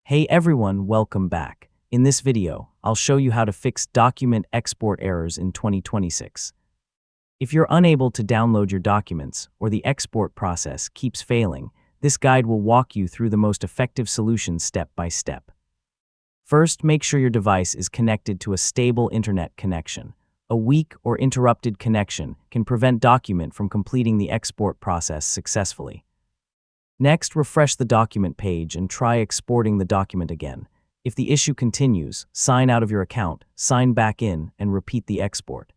Hey everyone, welcome back. In this video, I'll show you how to fix document export errors in 2026. If you're unable to download your documents or the export process keeps failing, this guide will walk you through the most effective solutions step by step. First, make sure your device is connected to a stable internet connection. A weak or interrupted connection can prevent Documint from completing the export process successfully. Next, refresh the document page and try exporting the document again. If the issue continues, sign out of your account, sign back in, and repeat the export.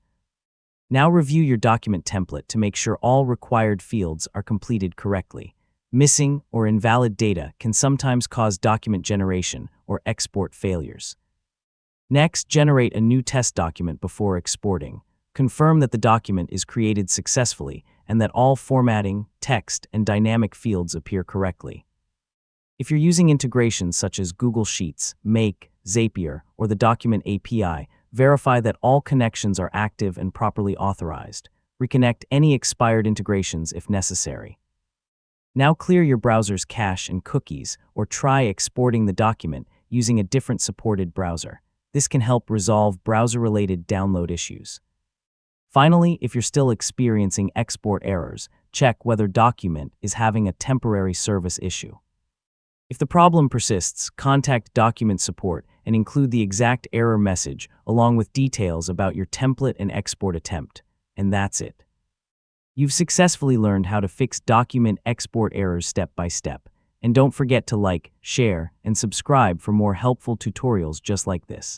Now review your document template to make sure all required fields are completed correctly. Missing or invalid data can sometimes cause document generation or export failures. Next, generate a new test document before exporting. Confirm that the document is created successfully and that all formatting, text, and dynamic fields appear correctly. If you're using integrations such as Google Sheets, Make, Zapier, or the Documint API, verify that all connections are active and properly authorized. Reconnect any expired integrations if necessary. Now clear your browser's cache and cookies, or try exporting the document using a different supported browser. This can help resolve browser-related download issues. Finally, if you're still experiencing export errors, check whether Documint is having a temporary service issue. If the problem persists, contact Documint support and include the exact error message along with details about your template and export attempt. And that's it. You've successfully learned how to fix Documint export errors step by step. And don't forget to like, share, and subscribe for more helpful tutorials just like this.